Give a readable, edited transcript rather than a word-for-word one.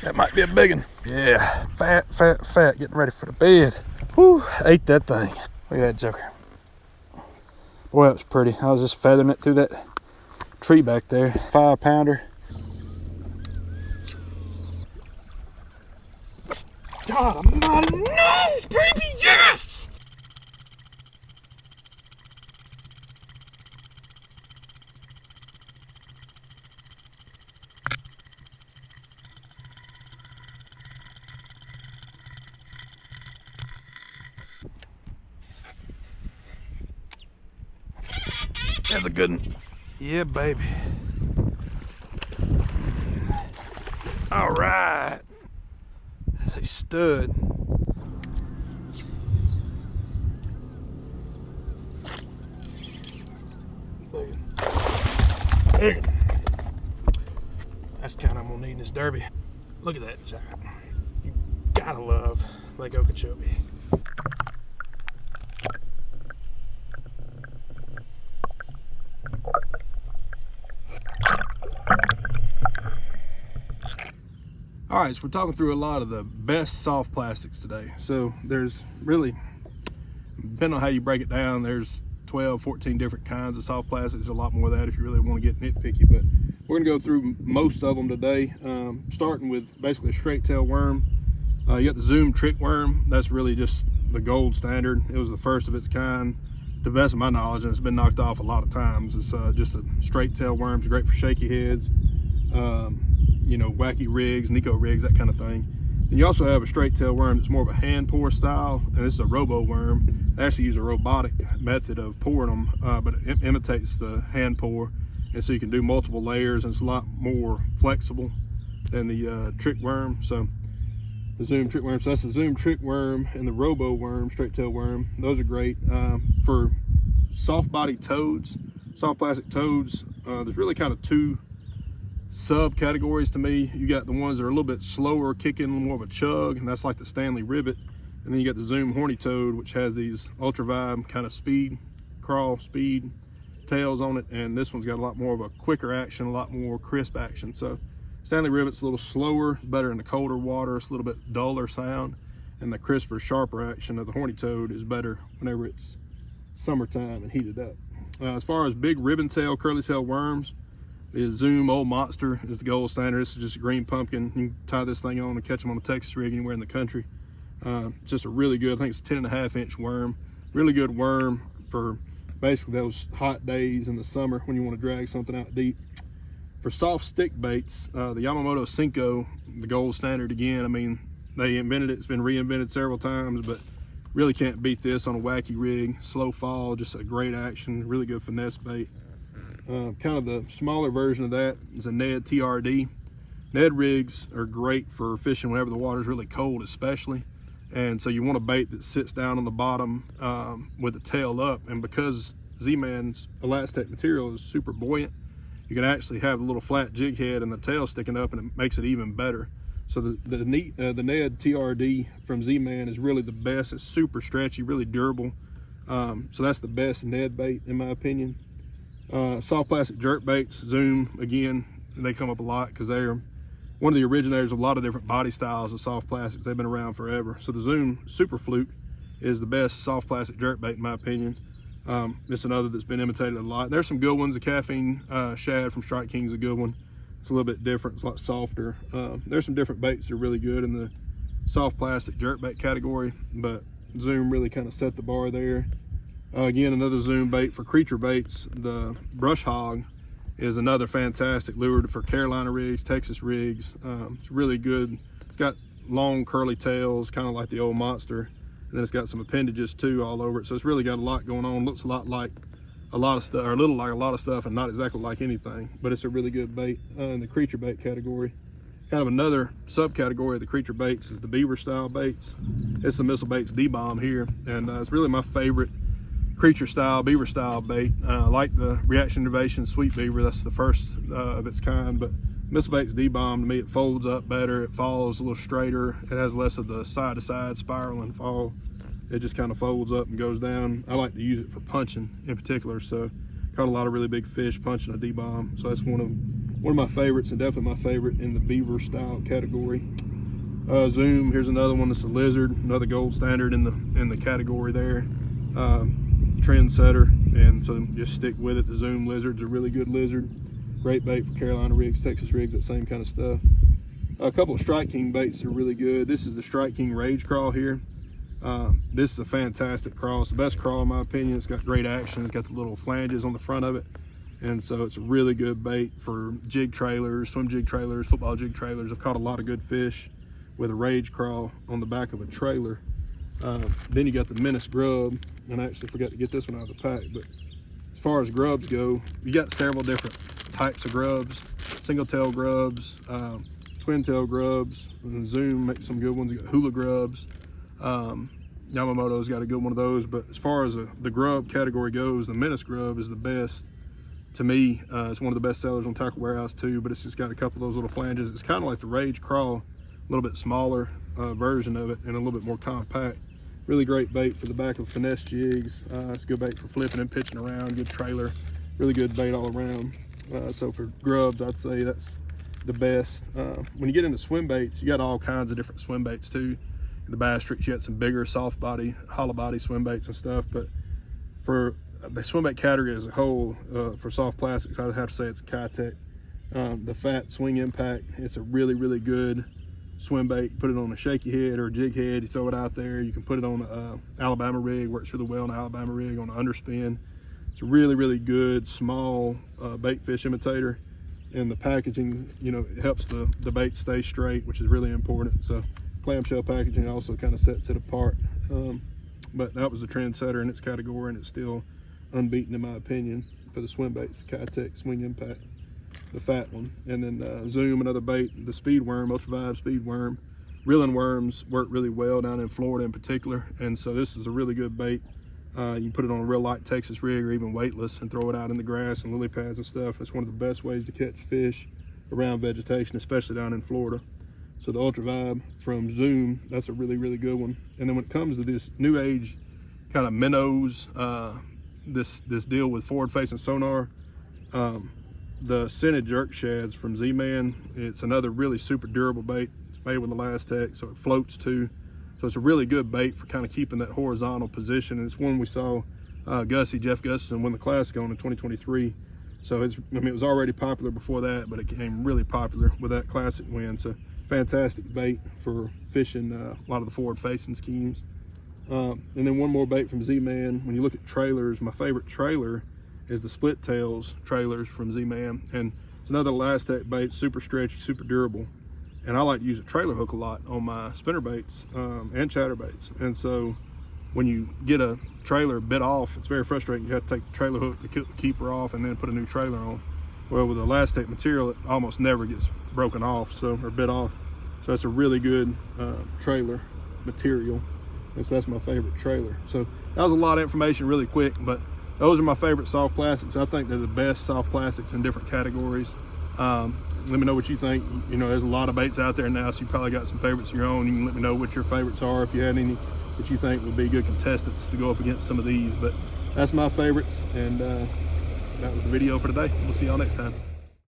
That might be a big one. Yeah, fat, fat, fat, getting ready for the bed. Whew, ate that thing. Look at that joker. Boy, that was pretty. I was just feathering it through that tree back there. 5-pounder. God almighty, no, baby, yes! That's a good one. Yeah, baby. All right. That's a stud. That's kind of I'm gonna need in this derby. Look at that giant. You gotta love Lake Okeechobee. All right, so we're talking through a lot of the best soft plastics today. So there's really, depending on how you break it down, there's 12, 14 different kinds of soft plastics. There's a lot more of that if you really want to get nitpicky, but we're gonna go through most of them today, starting with basically a straight tail worm. You got the Zoom trick worm. That's really just the gold standard. It was the first of its kind, to the best of my knowledge, and it's been knocked off a lot of times. It's just a straight tail worm. It's great for shaky heads, you know, wacky rigs, Nico rigs, that kind of thing. And you also have a straight tail worm that's more of a hand pour style, and this is a robo worm. They actually use a robotic method of pouring them, but it imitates the hand pour, and so you can do multiple layers, and it's a lot more flexible than the trick worm. So the Zoom trick worm, so that's the Zoom trick worm and the robo worm, straight tail worm. Those are great for soft body toads, soft plastic toads. There's really kind of two subcategories to me. You got the ones that are a little bit slower kicking, more of a chug, and that's like the Stanley ribbit. And then you got the Zoom horny toad, which has these ultra vibe kind of speed, crawl speed tails on it, and this one's got a lot more of a quicker action, a lot more crisp action. So Stanley ribbit's a little slower, better in the colder water, it's a little bit duller sound, and the crisper, sharper action of the horny toad is better whenever it's summertime and heated up. As far as big ribbon tail, curly tail worms, the Zoom Old Monster is the gold standard. This is just a green pumpkin. You can tie this thing on and catch them on a Texas rig anywhere in the country. Just a really good, I think it's a 10.5-inch worm. Really good worm for basically those hot days in the summer when you want to drag something out deep. For soft stick baits, the Yamamoto Cinco, the gold standard again. I mean, they invented it, it's been reinvented several times, but really can't beat this on a wacky rig. Slow fall, just a great action, really good finesse bait. Kind of the smaller version of that is a Ned TRD. Ned rigs are great for fishing whenever the water's really cold, especially. And so you want a bait that sits down on the bottom with the tail up. And because Z-Man's Elastec material is super buoyant, you can actually have a little flat jig head and the tail sticking up, and it makes it even better. So the Ned TRD from Z-Man is really the best. It's super stretchy, really durable. So that's the best Ned bait in my opinion. Soft plastic jerk baits, Zoom, again, they come up a lot because they're one of the originators of a lot of different body styles of soft plastics. They've been around forever. So the Zoom Super Fluke is the best soft plastic jerk bait in my opinion. It's another that's been imitated a lot. There's some good ones. The Caffeine Shad from Strike King is a good one. It's a little bit different, it's a lot softer. There's some different baits that are really good in the soft plastic jerk bait category, but Zoom really kind of set the bar there. Again, another Zoom bait for creature baits. The Brush Hog is another fantastic lure for Carolina rigs, Texas rigs. It's really good. It's got long curly tails, kind of like the Old Monster, and then it's got some appendages too all over it. So it's really got a lot going on. Looks a lot like a lot of stuff, or a little like a lot of stuff, and not exactly like anything. But it's a really good bait in the creature bait category. Kind of another subcategory of the creature baits is the Beaver style baits. It's the Missile Baits D-Bomb here, and it's really my favorite creature style, beaver style bait. I like the Reaction Innovation Sweet Beaver. That's the first of its kind, but Missile Baits D-Bomb, to me, it folds up better, it falls a little straighter, it has less of the side to side spiral and fall. It just kind of folds up and goes down. I like to use it for punching in particular, so caught a lot of really big fish punching a D-Bomb, so that's one of one of my favorites, and definitely my favorite in the Beaver style category. Zoom, here's another one that's a lizard, another gold standard in the category there. Trendsetter, and so just stick with it. The Zoom lizard's a really good lizard. Great bait for Carolina rigs, Texas rigs, that same kind of stuff. A couple of Strike King baits that are really good. This is the Strike King Rage Craw here. This is a fantastic craw. It's the best craw in my opinion. It's got great action. It's got the little flanges on the front of it. And so it's a really good bait for jig trailers, swim jig trailers, football jig trailers. I've caught a lot of good fish with a Rage Craw on the back of a trailer. Then you got the Minnow Grub, and I actually forgot to get this one out of the pack, but as far as grubs go, you got several different types of grubs. Single tail grubs, twin tail grubs, and Zoom makes some good ones. You got hula grubs. Yamamoto's got a good one of those, but as far as the grub category goes, the Minnow Grub is the best to me. It's one of the best sellers on Tackle Warehouse too, but it's just got a couple of those little flanges. It's kind of like the Rage Craw, a little bit smaller version of it and a little bit more compact. Really great bait for the back of finesse jigs. It's a good bait for flipping and pitching around, good trailer, really good bait all around. So for grubs, I'd say that's the best. When you get into swim baits, you got all kinds of different swim baits too. In the bass streets, you got some bigger soft body, hollow body swim baits and stuff, but for the swim bait category as a whole, for soft plastics, I'd have to say it's Kitech. The Fat Swing Impact, it's a really, really good swim bait. You put it on a shaky head or a jig head, you throw it out there. You can put it on a Alabama rig, works really well on an Alabama rig, on an underspin. It's a really, really good small bait fish imitator, and the packaging, you know, it helps the bait stay straight, which is really important. So clamshell packaging also kind of sets it apart. But that was a trendsetter in its category, and it's still unbeaten in my opinion for the swim baits. The Kitech Swing Impact, the fat one. And then Zoom, another bait, the speed worm, ultra-vibe speed worm. Reeling worms work really well down in Florida in particular, and so this is a really good bait. You can put it on a real light Texas rig or even weightless and throw it out in the grass and lily pads and stuff. It's one of the best ways to catch fish around vegetation, especially down in Florida. So the Ultra Vibe from Zoom, that's a really, really good one. And then when it comes to this new age kind of minnows, this deal with forward-facing sonar, the scented jerk shads from Z-Man, it's another really super durable bait. It's made with Elastec, so it floats too. So it's a really good bait for kind of keeping that horizontal position. And it's one we saw Jeff Gustafson win the Classic on in 2023. So it's, I mean, it was already popular before that, but it became really popular with that Classic win. So fantastic bait for fishing a lot of the forward-facing schemes. And then one more bait from Z-Man. When you look at trailers, my favorite trailer is the Split Tails trailers from Z-Man. And it's another Elastec bait, super stretchy, super durable. And I like to use a trailer hook a lot on my spinner baits and chatter baits. And so when you get a trailer bit off, it's very frustrating. You have to take the trailer hook to kill the keeper off and then put a new trailer on. Well, with Elastec material, it almost never gets broken off, or bit off. So that's a really good trailer material. And so that's my favorite trailer. So that was a lot of information really quick, but those are my favorite soft plastics. I think they're the best soft plastics in different categories. Let me know what you think. You know, there's a lot of baits out there now, so you probably got some favorites of your own. You can let me know what your favorites are, if you had any that you think would be good contestants to go up against some of these. But that's my favorites, and that was the video for today. We'll see y'all next time.